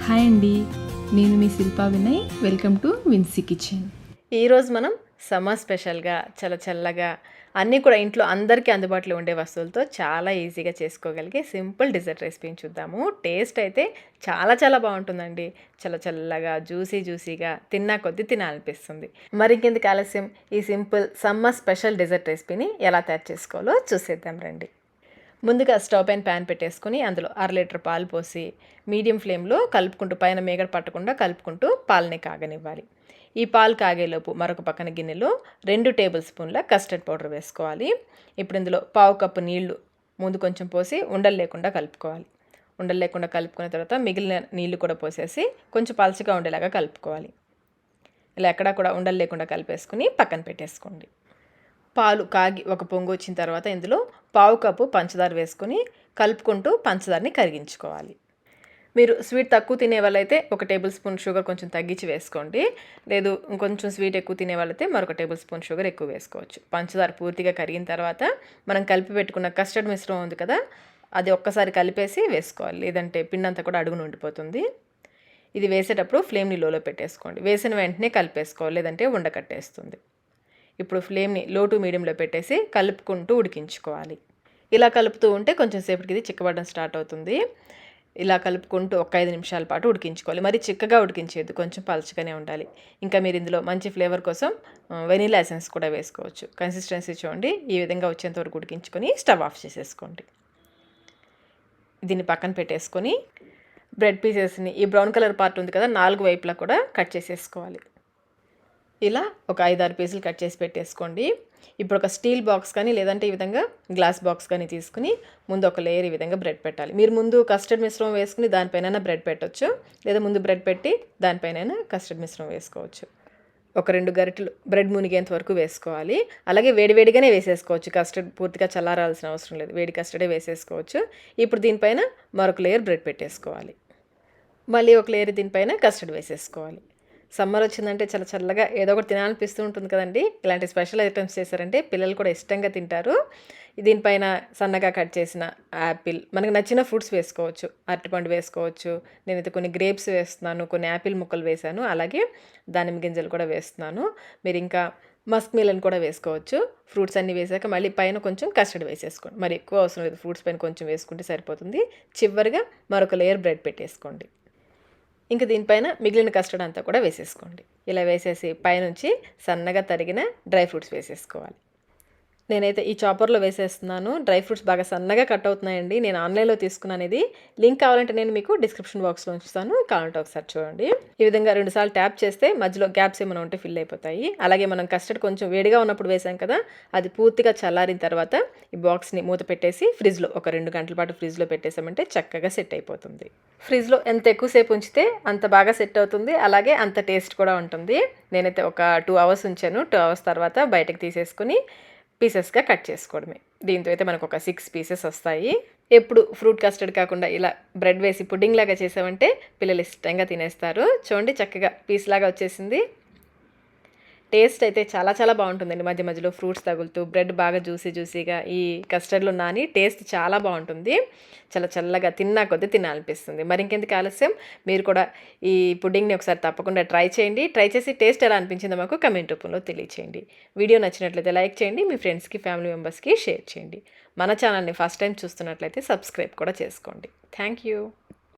Hi అండి, నేను మీ శిల్పా వినయ్. వెల్కమ్ టు విన్సీ కిచెన్. ఈరోజు మనం సమ్మర్ స్పెషల్గా చల్లగా అన్నీ కూడా ఇంట్లో అందరికీ అందుబాటులో ఉండే వస్తువులతో చాలా ఈజీగా చేసుకోగలిగే సింపుల్ డిజర్ట్ రెసిపీని చూద్దాము. టేస్ట్ అయితే చాలా బాగుంటుందండి. చల్లగా జ్యూసీగా తిన్నా కొద్దీ తినాలనిపిస్తుంది. మరి ఇంకెందుకు ఆలస్యం, ఈ సింపుల్ సమ్మర్ స్పెషల్ డిజర్ట్ రెసిపీని ఎలా తయారు చేసుకోవాలో చూసేద్దాం రండి. ముందుగా స్టవ్ పైన ప్యాన్ పెట్టేసుకుని అందులో 1/2 లీటర్ పాలు పోసి మీడియం ఫ్లేమ్లో కలుపుకుంటూ, పైన మేగడ పట్టకుండా కలుపుకుంటూ పాలని కాగనివ్వాలి. ఈ పాలు కాగేలోపు మరొక పక్కన గిన్నెలో 2 టేబుల్ స్పూన్ల కస్టర్డ్ పౌడర్ వేసుకోవాలి. ఇప్పుడు ఇందులో 1/2 కప్పు నీళ్లు ముందు కొంచెం పోసి ఉండలు లేకుండా కలుపుకోవాలి. ఉండలు లేకుండా కలుపుకున్న తర్వాత మిగిలిన నీళ్లు కూడా పోసేసి కొంచెం పలచగా ఉండేలాగా కలుపుకోవాలి. ఇలా ఎక్కడా కూడా ఉండలు లేకుండా కలిపేసుకుని పక్కన పెట్టేసుకోండి. పాలు కాగి ఒక పొంగు వచ్చిన తర్వాత ఇందులో 1/2 కప్పు పంచదార వేసుకొని కలుపుకుంటూ పంచదారని కరిగించుకోవాలి. మీరు స్వీట్ తక్కువ తినే వాళ్ళైతే 1 టేబుల్ స్పూన్ షుగర్ కొంచెం తగ్గించి వేసుకోండి. లేదు ఇంకొంచెం స్వీట్ ఎక్కువ తినే వాళ్ళైతే మరొక టేబుల్ స్పూన్ షుగర్ ఎక్కువ వేసుకోవచ్చు. పంచదార పూర్తిగా కరిగిన తర్వాత మనం కలిపి పెట్టుకున్న కస్టర్డ్ మిశ్రమం ఉంది కదా, అది ఒక్కసారి కలిపేసి వేసుకోవాలి. లేదంటే పిండి అంతా కూడా అడుగున ఉండిపోతుంది. ఇది వేసేటప్పుడు ఫ్లేమ్ని లోలో పెట్టేసుకోండి. వేసిన వెంటనే కలిపేసుకోవాలి, లేదంటే ఉండకట్టేస్తుంది. ఇప్పుడు ఫ్లేమ్ని లో టు మీడియంలో పెట్టేసి కలుపుకుంటూ ఉడికించుకోవాలి. ఇలా కలుపుతూ ఉంటే కొంచెం సేపటికి ఇది చిక్కబడడం స్టార్ట్ అవుతుంది. ఇలా కలుపుకుంటూ ఒక 5 నిమిషాల పాటు ఉడికించుకోవాలి. మరి చిక్కగా ఉడికించేది, కొంచెం పలచగానే ఉండాలి. ఇంకా మీరు ఇందులో మంచి ఫ్లేవర్ కోసం వెనీలా ఎసెన్స్ కూడా వేసుకోవచ్చు. కన్సిస్టెన్సీ చూడండి, ఈ విధంగా వచ్చేంత వరకు ఉడికించుకొని స్టవ్ ఆఫ్ చేసేసుకోండి. దీన్ని పక్కన పెట్టేసుకొని బ్రెడ్ పీసెస్ని, ఈ బ్రౌన్ కలర్ పార్ట్ ఉంది కదా, 4 వైపులా కూడా కట్ చేసేసుకోవాలి. ఇలా ఒక 5-6 పీసులు కట్ చేసి పెట్టేసుకోండి. ఇప్పుడు ఒక స్టీల్ బాక్స్ కానీ లేదంటే ఈ విధంగా గ్లాస్ బాక్స్ కానీ తీసుకుని ముందు ఒక లేయర్ ఈ విధంగా బ్రెడ్ పెట్టాలి. మీరు ముందు కస్టర్డ్ మిశ్రమం వేసుకుని దానిపైన బ్రెడ్ పెట్టవచ్చు, లేదా ముందు బ్రెడ్ పెట్టి దానిపైన కస్టర్డ్ మిశ్రమం వేసుకోవచ్చు. ఒక 2 గరిటెలు బ్రెడ్ మునిగేంత వరకు వేసుకోవాలి. అలాగే వేడిగానే వేసేసుకోవచ్చు. కస్టర్డ్ పూర్తిగా చల్లారాల్సిన అవసరం లేదు, వేడి కస్టర్డే వేసేసుకోవచ్చు. ఇప్పుడు దీనిపైన మరొక లేయర్ బ్రెడ్ పెట్టేసుకోవాలి. మళ్ళీ ఒక లేయర్ దీనిపైన కస్టర్డ్ వేసేసుకోవాలి. సమ్మర్ వచ్చిందంటే చల్లగా ఏదో ఒకటి తినాలనిపిస్తూ ఉంటుంది కదండి. ఇలాంటి స్పెషల్ ఐటమ్స్ చేశారంటే పిల్లలు కూడా ఇష్టంగా తింటారు. దీనిపైన సన్నగా కట్ చేసిన యాపిల్, మనకు నచ్చిన ఫ్రూట్స్ వేసుకోవచ్చు. అరటిపండు వేసుకోవచ్చు. నేనైతే కొన్ని గ్రేప్స్ వేస్తున్నాను, కొన్ని యాపిల్ ముక్కలు వేసాను, అలాగే దానిమ్మ గింజలు కూడా వేస్తున్నాను. మీరు ఇంకా మస్క్ మిలన్ కూడా వేసుకోవచ్చు. ఫ్రూట్స్ అన్నీ వేసాక మళ్ళీ పైన కొంచెం కస్టర్డ్ వేసేసుకోండి. మరి ఎక్కువ అవసరం లేదు, ఫ్రూట్స్ పైన కొంచెం వేసుకుంటే సరిపోతుంది. చివరిగా మరొక లేయర్ బ్రెడ్ పెట్టేసుకోండి. ఇంకా దీనిపైన మిగిలిన కస్టర్డ్ అంతా కూడా వేసేసుకోండి. ఇలా వేసేసి పైనుంచి సన్నగా తరిగిన డ్రై ఫ్రూట్స్ వేసేసుకోవాలి. నేనైతే ఈ చాపర్లో వేసేస్తున్నాను. డ్రై ఫ్రూట్స్ బాగా సన్నగా కట్ అవుతున్నాయండి. నేను ఆన్లైన్లో తీసుకున్నాను. ఇది లింక్ కావాలంటే నేను మీకు డిస్క్రిప్షన్ బాక్స్లో ఉంచుతాను, కావాలంటే ఒకసారి చూడండి. ఈ విధంగా 2 సార్లు ట్యాప్ చేస్తే మధ్యలో గ్యాప్స్ ఏమైనా ఉంటే ఫిల్ అయిపోతాయి. అలాగే మనం కస్టర్డ్ కొంచెం వేడిగా ఉన్నప్పుడు వేసాం కదా, అది పూర్తిగా చల్లారిన తర్వాత ఈ బాక్స్ని మూత పెట్టేసి ఫ్రిడ్జ్లో ఒక 2 గంటల పాటు ఫ్రిడ్జ్లో పెట్టేసామంటే చక్కగా సెట్ అయిపోతుంది. ఫ్రిడ్జ్లో ఎంత ఎక్కువసేపు ఉంచితే అంత బాగా సెట్ అవుతుంది, అలాగే అంత టేస్ట్ కూడా ఉంటుంది. నేనైతే ఒక 2 అవర్స్ ఉంచాను. 2 అవర్స్ తర్వాత బయటకు తీసేసుకుని పీసెస్గా కట్ చేసుకోవడమే. దీంతో అయితే మనకు ఒక 6 పీసెస్ వస్తాయి. ఎప్పుడు ఫ్రూట్ కస్టర్డ్ కాకుండా ఇలా బ్రెడ్ వేసి పుడ్డింగ్ లాగా చేసామంటే పిల్లలు ఇష్టంగా తినేస్తారు. చూడండి, చక్కగా పీస్ లాగా వచ్చేసింది. టేస్ట్ అయితే చాలా బాగుంటుందండి. మధ్యలో ఫ్రూట్స్ తగులుతూ బ్రెడ్ బాగా జ్యూసీగా ఈ కస్టర్డ్లో నాని టేస్ట్ చాలా బాగుంటుంది. చల్లగా తిన్నా కొద్దీ తినాలనిపిస్తుంది. మరి ఇంకెందుకు ఆలస్యం, మీరు కూడా ఈ పుడ్డింగ్ని ఒకసారి తప్పకుండా ట్రై చేయండి. ట్రై చేసి టేస్ట్ ఎలా అనిపించిందో మాకు కమెంట్ రూపంలో తెలియచేయండి. వీడియో నచ్చినట్లయితే లైక్ చేయండి, మీ ఫ్రెండ్స్కి, ఫ్యామిలీ మెంబర్స్కి షేర్ చేయండి. మన ఛానల్ని ఫస్ట్ టైం చూస్తున్నట్లయితే సబ్స్క్రైబ్ కూడా చేసుకోండి. Thank you.